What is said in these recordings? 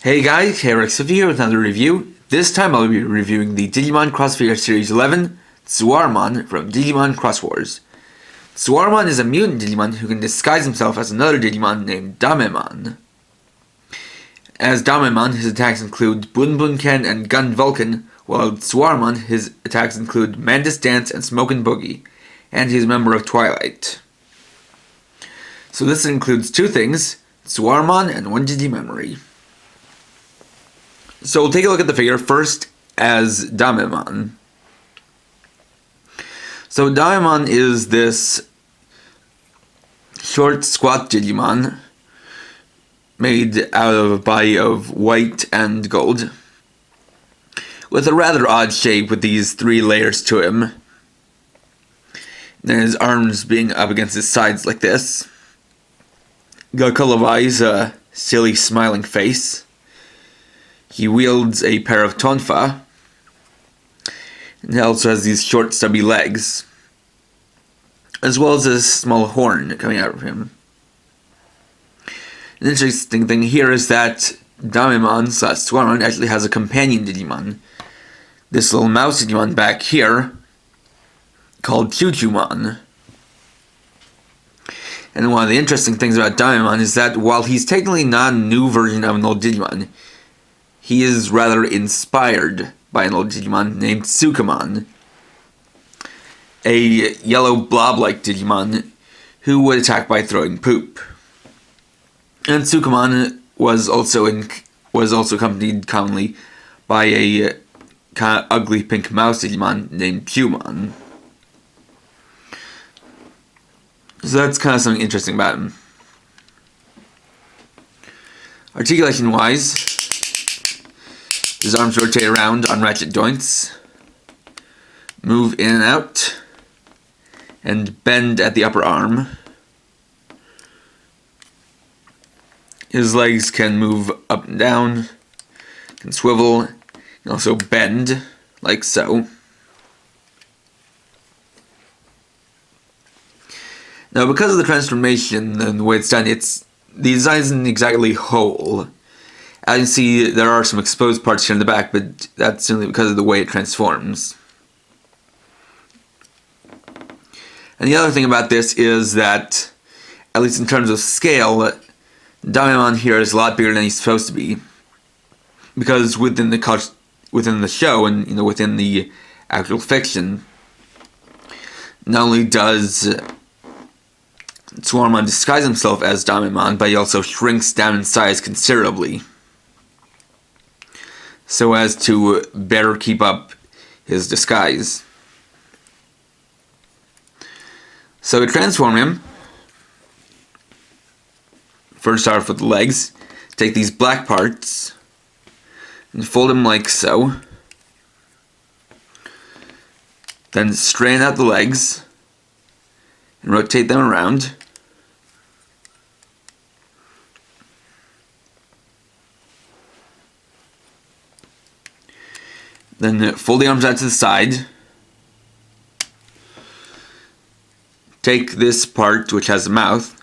Hey guys, Xros here with another review. This time I'll be reviewing the Digimon Crossfigure Series 11, Tsuwarmon from Digimon Cross Wars. Tsuwarmon is a mutant Digimon who can disguise himself as another Digimon named Damemon. As Damemon, his attacks include Bunbunken and Gun Vulcan, while Tsuwarmon, his attacks include Mantis Dance and Smoke and Boogie, and he is a member of Twilight. So this includes two things, Tsuwarmon and one Digimemory. So we'll take a look at the figure first as Damemon. So Damemon is this short, squat Digimon made out of a body of white and gold, with a rather odd shape with these three layers to him. Then his arms being up against his sides like this. Got a couple of eyes, a silly smiling face. He wields a pair of tonfa, and he also has these short stubby legs, as well as a small horn coming out of him. An interesting thing here is that Damemon/Tsuwarmon actually has a companion Digimon, this little mouse Digimon back here, called Tsuwarmon. And one of the interesting things about Damemon is that while he's technically not a new version of an old Digimon, he is rather inspired by an old Digimon named Tsuwarmon, a yellow blob-like Digimon who would attack by throwing poop. And Tsuwarmon was also accompanied commonly by a kind of ugly pink mouse Digimon named Pumon. So that's kind of something interesting about him. Articulation-wise, his arms rotate around on ratchet joints, move in and out, and bend at the upper arm. His legs can move up and down, can swivel, and also bend, like so. Now, because of the transformation and the way it's done, the design isn't exactly whole. As you can see, there are some exposed parts here in the back, but that's simply because of the way it transforms. And the other thing about this is that, at least in terms of scale, Damemon here is a lot bigger than he's supposed to be. Because within the show and within the actual fiction, not only does Tsuwarmon disguise himself as Damemon, but he also shrinks down in size considerably, so as to better keep up his disguise. So to transform him, first start off with the legs, take these black parts and fold them like so. Then straighten out the legs and rotate them around. Then fold the arms out to the side. Take this part, which has a mouth,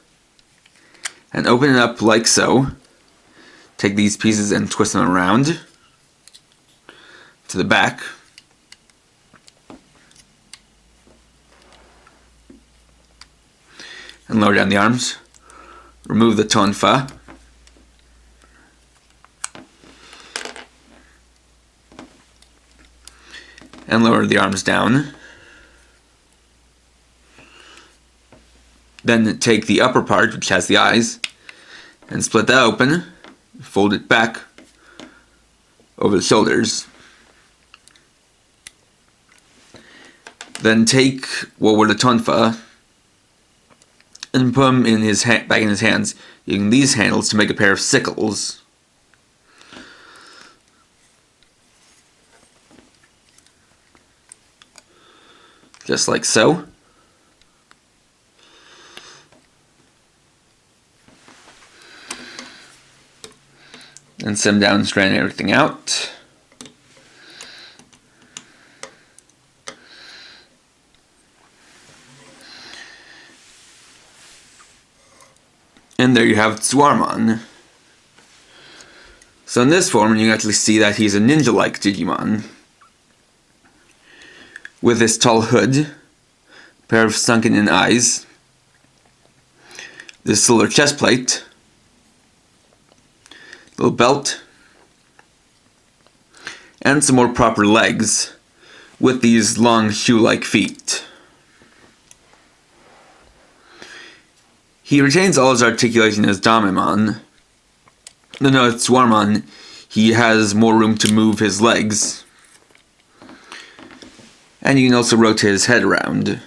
and open it up like so. Take these pieces and twist them around to the back. And lower down the arms. Remove the tonfa. And lower the arms down. Then take the upper part, which has the eyes, and split that open. Fold it back over the shoulders. Then take what were the tonfa and put them in back in his hands, using these handles to make a pair of sickles. Just like so. And set them down and straighten everything out. And there you have Tsuwarmon. So in this form, you can actually see that he's a ninja-like Digimon. With this tall hood, pair of sunken-in eyes, this silver chest plate, little belt, and some more proper legs with these long shoe-like feet. He retains all his articulation as DarkKnightmon. No, Tsuwarmon, he has more room to move his legs. And you can also rotate his head around.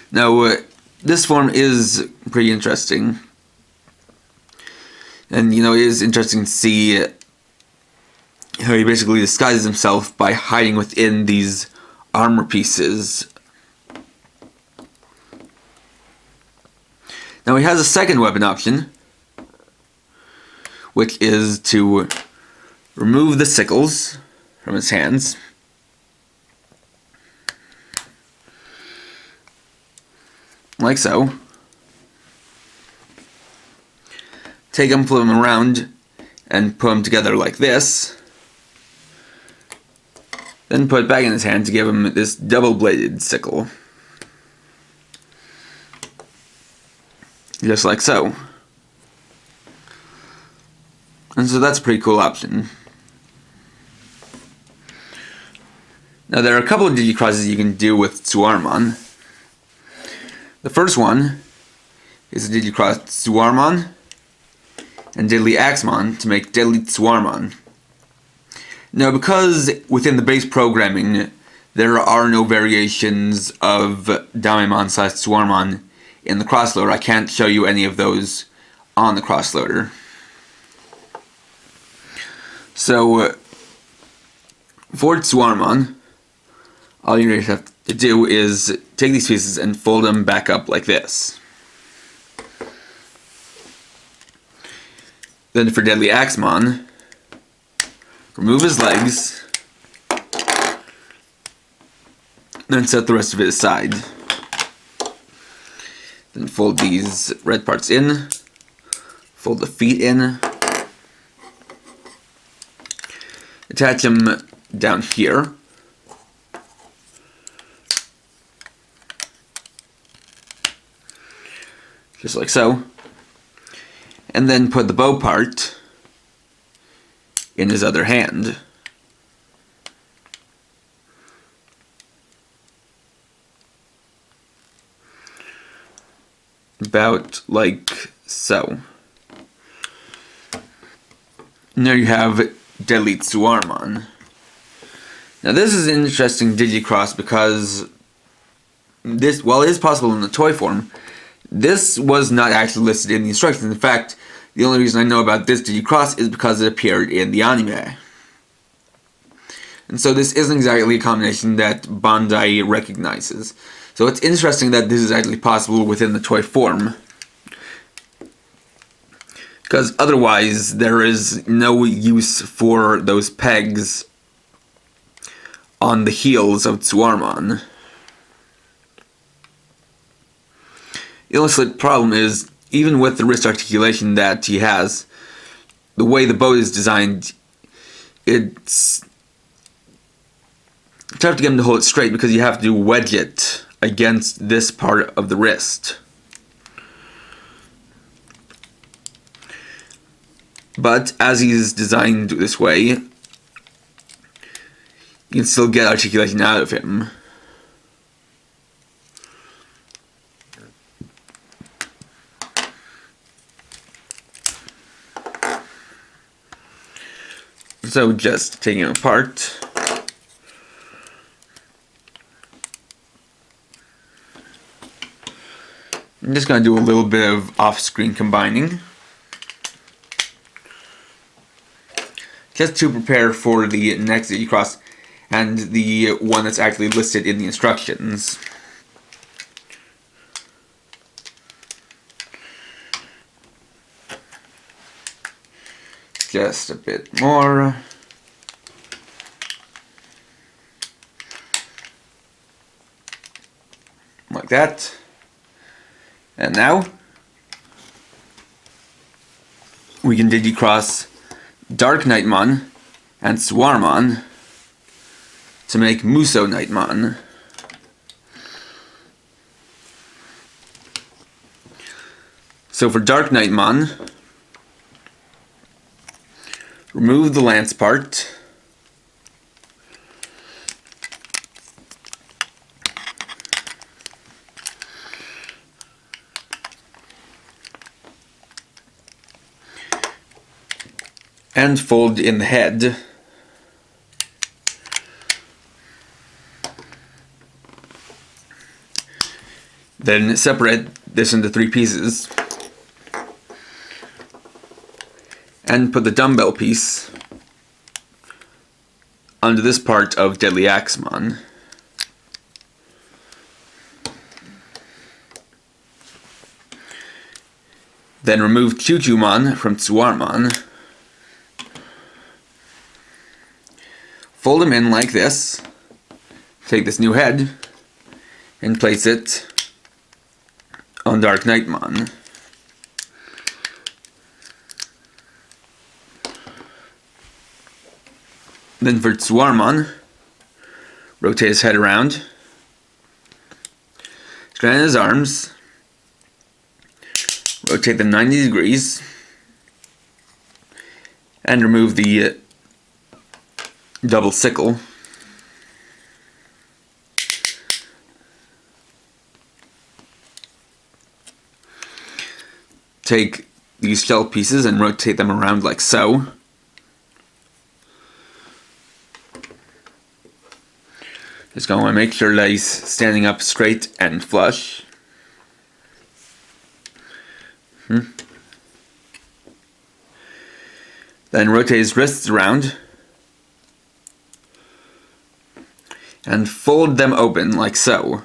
Now, this form is pretty interesting. And, it is interesting to see how he basically disguises himself by hiding within these armor pieces. Now, he has a second weapon option, which is to remove the sickles from his hands. Like so. Take them, flip them around, and put them together like this. Then put it back in his hand to give him this double-bladed sickle. Just like so. And so that's a pretty cool option. Now there are a couple of DigiXroses you can do with Tsuwarmon. The first one is a DigiXros Tsuwarmon and DigiXmon to make Deadly Tsuwarmon. Now, because within the base programming there are no variations of DarkKnightmon / Tsuwarmon in the crossloader, I can't show you any of those on the crossloader. So, for Tsuwarmon, all you really have to do is take these pieces and fold them back up like this. Then for DigiXmon, remove his legs, then set the rest of it aside. Then fold these red parts in, fold the feet in, attach them down here. Just like so. And then put the bow part in his other hand. About like so. And there you have Deadly Tsuwarmon. Now this is an interesting DigiXros because this, while it is possible in the toy form, this was not actually listed in the instructions. In fact, the only reason I know about this DigiXros is because it appeared in the anime. And so this isn't exactly a combination that Bandai recognizes. So it's interesting that this is actually possible within the toy form. Because otherwise, there is no use for those pegs on the heels of Tsuwarmon. The only slight problem is, even with the wrist articulation that he has, the way the boat is designed, it's tough to get him to hold it straight because you have to wedge it against this part of the wrist. But as he's designed this way, you can still get articulation out of him. So just taking it apart. I'm just going to do a little bit of off-screen combining. Just to prepare for the next DigiXros and the one that's actually listed in the instructions. Just a bit more. Like that. And now we can DigiXros DarkKnightmon and Tsuwarmon to make MusoKnightmon. So for DarkKnightmon, remove the lance part. And fold in the head. Then separate this into 3 pieces. And put the dumbbell piece onto this part of Deadly Axemon. Then remove Choo-Choo-mon from Tsuwarmon. Fold him in like this. Take this new head and place it on DarkKnightmon. Then for Tsuwarmon, rotate his head around, straighten his arms, rotate them 90 degrees, and remove the double sickle. Take these shell pieces and rotate them around like so. Just going to make sure that he's standing up straight and flush. Then rotate his wrists around and fold them open like so.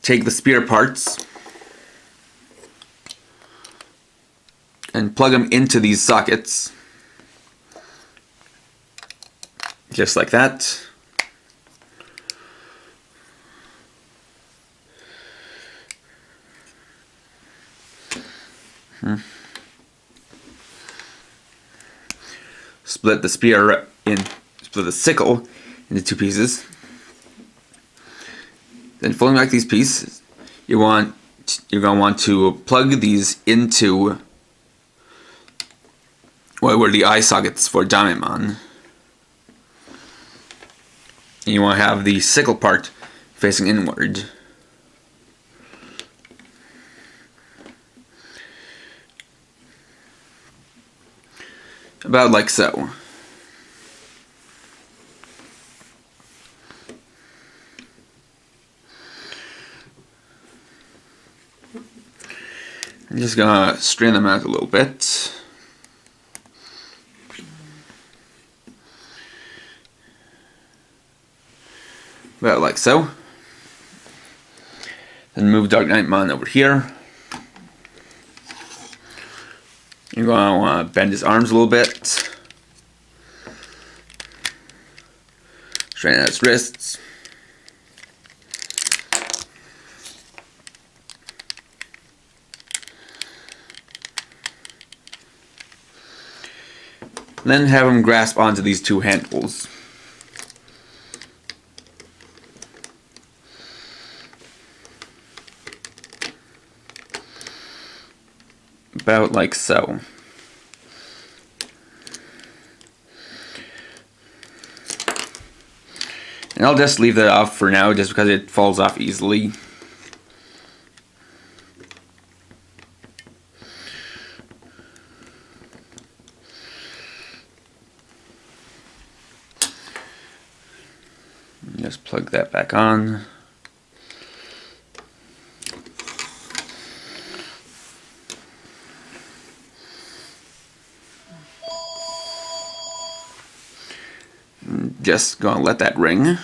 Take the spear parts and plug them into these sockets, just like that. Split the sickle into 2 pieces. Then folding back these pieces, you're going to want to plug these into where the eye sockets for Digimon. And you want to have the sickle part facing inward. About like so. I'm just gonna strain them out a little bit. About like so. Then move DarkKnightmon over here. You're going to want to bend his arms a little bit. Straighten out his wrists. Then have him grasp onto these 2 handles. About like so. And I'll just leave that off for now just because it falls off easily. Just plug that back on. Just gonna let that ring.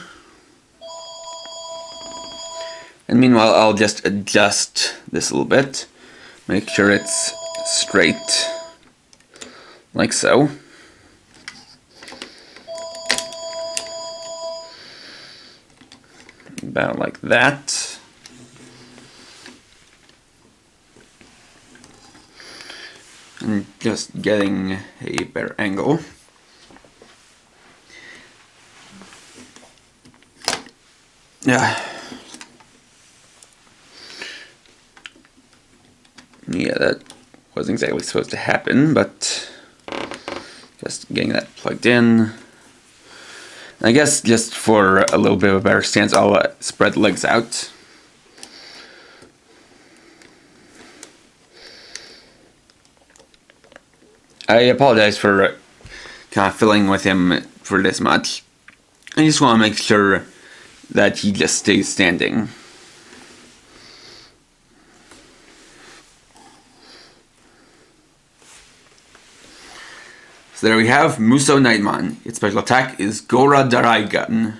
And meanwhile, I'll just adjust this a little bit. Make sure it's straight, like so. about like that. And just getting a better angle. Yeah, that wasn't exactly supposed to happen, but just getting that plugged in. I guess just for a little bit of a better stance, I'll spread the legs out. I apologize for kind of fiddling with him for this much. I just want to make sure that he just stays standing. So there we have MusoKnightmon. Its special attack is Gora Daraigan.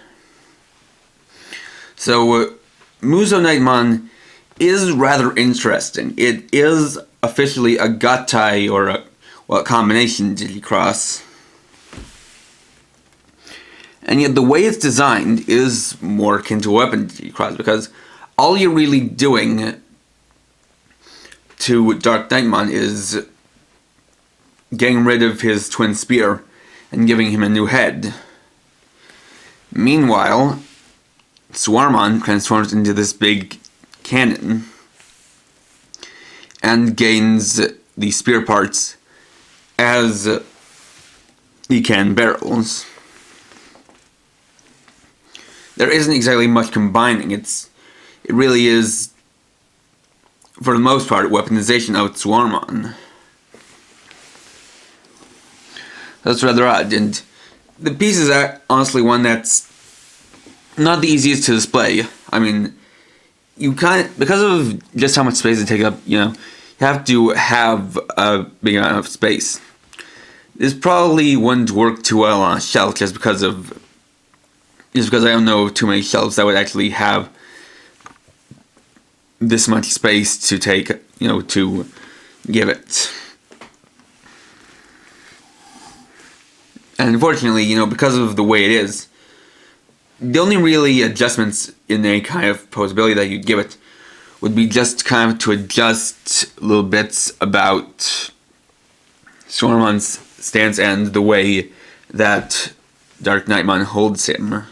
So MusoKnightmon is rather interesting. It is officially a Gatai, or a combination DigiXros. And yet the way it's designed is more akin to weapon DigiXros, because all you're really doing to DarkKnightmon is getting rid of his twin spear and giving him a new head. Meanwhile, Tsuwarmon transforms into this big cannon and gains the spear parts as he can barrels. There isn't exactly much combining. It really is, for the most part, weaponization of Tsuwarmon. That's rather odd, and the piece is honestly one that's not the easiest to display. I mean, because of just how much space it takes up, you have to have a big amount of space. This probably wouldn't work too well on a shelf just because I don't know of too many shelves that would actually have this much space to take, to give it. And unfortunately, because of the way it is, the only really adjustments in any kind of posability that you'd give it would be just kind of to adjust little bits about Tsuwarmon's stance and the way that DarkKnightmon holds him.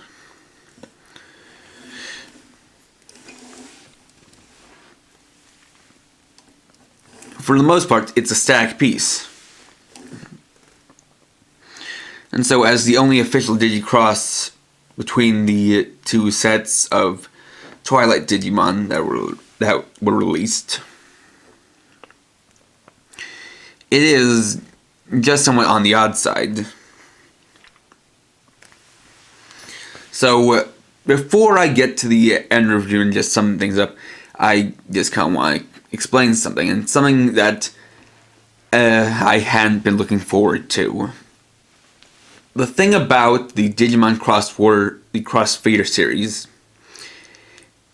For the most part, it's a static piece. And so, as the only official DigiXros between the two sets of Twilight Digimon that were released, it is just somewhat on the odd side. So, before I get to the end review and just sum things up, I just kind of want to explain something, and something that I hadn't been looking forward to. The thing about the Digimon the Crossfader series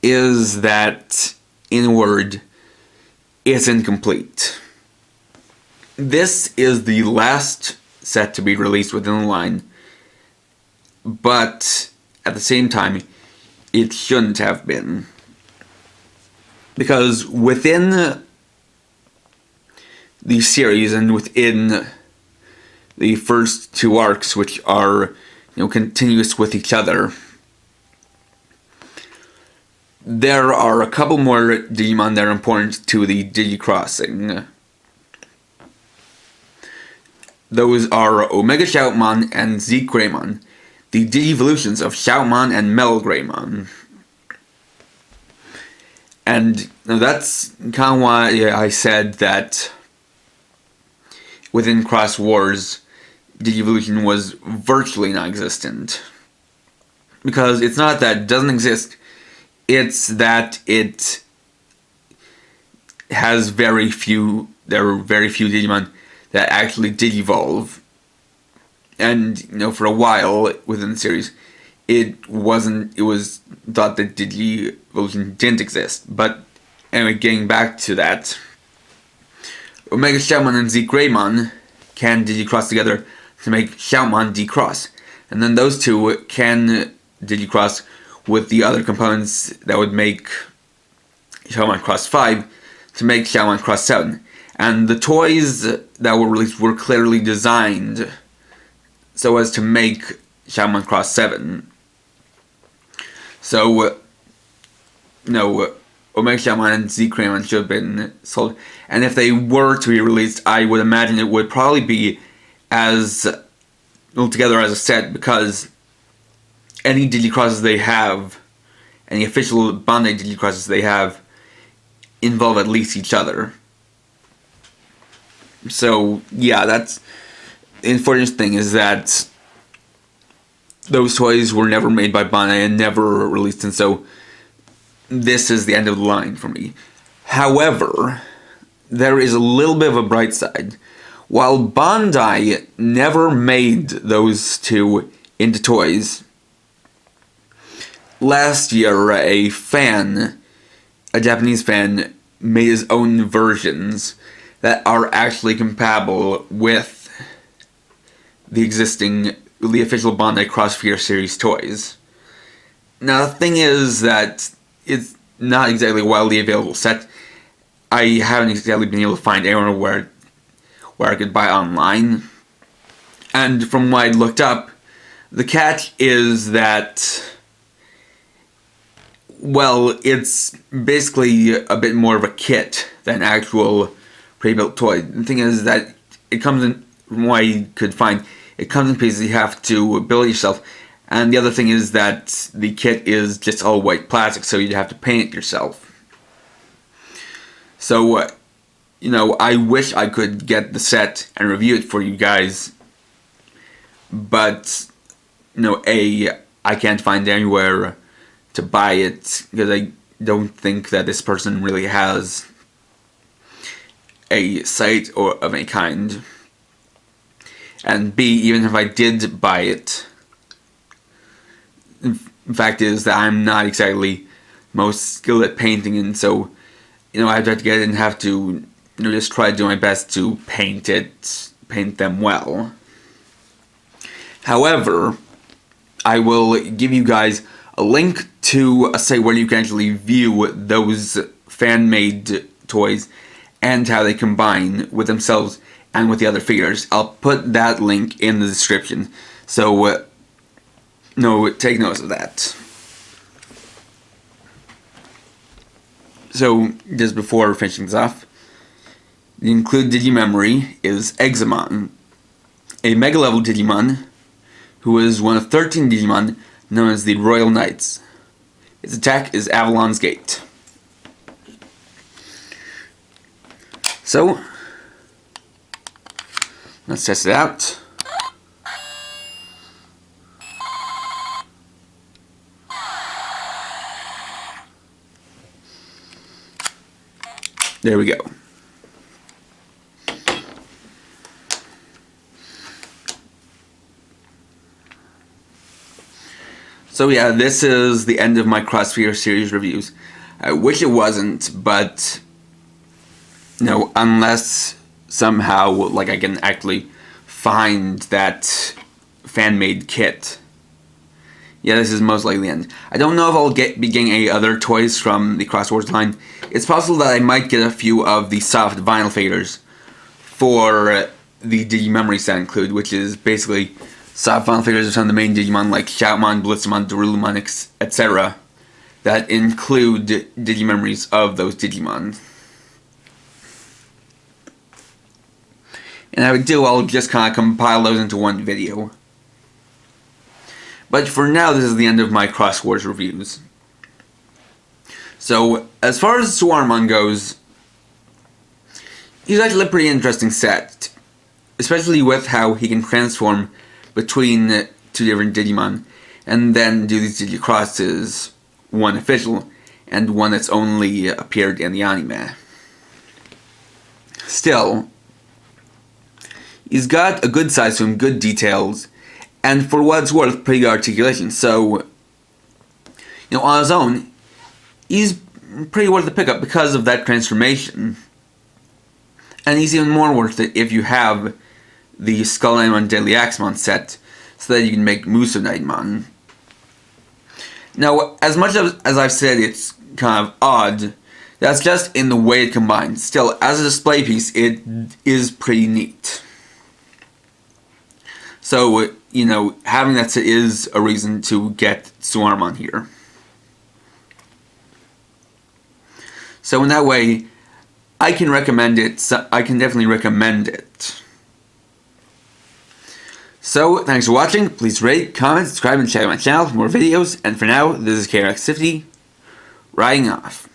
is that, in a word, it's incomplete. This is the last set to be released within the line, but at the same time, it shouldn't have been. Because within the series and within the first two arcs, which are continuous with each other, there are a couple more Digimon that are important to the DigiXrossing. Those are Omega Shoutmon and Greymon, the Digivolutions of Shoutmon and Metal Greymon. And that's kind of why I said that within Cross Wars, Digivolution was virtually non-existent. Because it's not that it doesn't exist, it's that it has there are very few Digimon that actually digivolve. And, for a while within the series, it was thought that Digivolution didn't exist. But anyway, getting back to that, Omega Shoutmon and Greymon can DigiXros together to make Shoutmon decross. And then those two can DigiXros with the other components that would make Xiaomon Cross 5 to make Xiaomon Cross 7. And the toys that were released were clearly designed so as to make Xiaomon Cross 7. So, Omega Xiaomon and Z-Crayon should have been sold. And if they were to be released, I would imagine it would probably be as together as a set, because any DigiXrosses they have, any official Bandai DigiXrosses they have, involve at least each other. So, yeah, that's the unfortunate thing, is that those toys were never made by Bandai and never released, and so this is the end of the line for me. However, there is a little bit of a bright side. While Bandai never made those two into toys, last year a Japanese fan, made his own versions that are actually compatible with the official Bandai Crossfire series toys. Now, the thing is that it's not exactly a widely available set. I haven't exactly been able to find anywhere where I could buy online. And from what I looked up, the catch is that, well, it's basically a bit more of a kit than actual pre-built toy. The thing is that it comes in, from what I could find, it comes in pieces you have to build it yourself. And the other thing is that the kit is just all white plastic, so you'd have to paint it yourself. So, I wish I could get the set and review it for you guys, but, I can't find anywhere to buy it, because I don't think that this person really has a site or of any kind. And B, even if I did buy it, the fact is that I'm not exactly most skilled at painting, and so, I'd have to get it and have to, just try to do my best to paint them well. However, I will give you guys a link to a site where you can actually view those fan-made toys and how they combine with themselves and with the other figures. I'll put that link in the description, so take notice of that. So, just before finishing this off, the included Digimemory is Xros, a Mega-level Digimon who is one of 13 Digimon known as the Royal Knights. Its attack is Avalon's Gate. So, let's test it out. There we go. So yeah, this is the end of my Crossfire series reviews. I wish it wasn't, but unless somehow I can actually find that fan-made kit, yeah, this is most likely the end. I don't know if I'll be getting any other toys from the Cross Wars line. It's possible that I might get a few of the soft vinyl figures for the Digimemory set include, which is basically soft vinyl figures of some of the main Digimon like Shoutmon, Blitzmon, Darulumon, etc. that include Digimemories of those Digimon. And I'll just kind of compile those into one video. But for now, this is the end of my Cross Wars reviews. So, as far as Tsuwarmon goes, he's actually a pretty interesting set. Especially with how he can transform between two different Digimon, and then do these DigiXrosses, one official, and one that's only appeared in the anime. Still, he's got a good size to him, good details, and for what it's worth, pretty good articulation. So, on his own, he's pretty worth the pickup because of that transformation. And he's even more worth it if you have the SkullKnightmon Deadly Axemon set, so that you can make MusoKnightmon. Now, as much as I've said it's kind of odd, that's just in the way it combines. Still, as a display piece, it is pretty neat. So, you know, having that set is a reason to get Tsuwarmon here. So in that way, I can recommend it. I can definitely recommend it. So, thanks for watching. Please rate, comment, subscribe, and check out my channel for more videos. And for now, this is KRX50, riding off.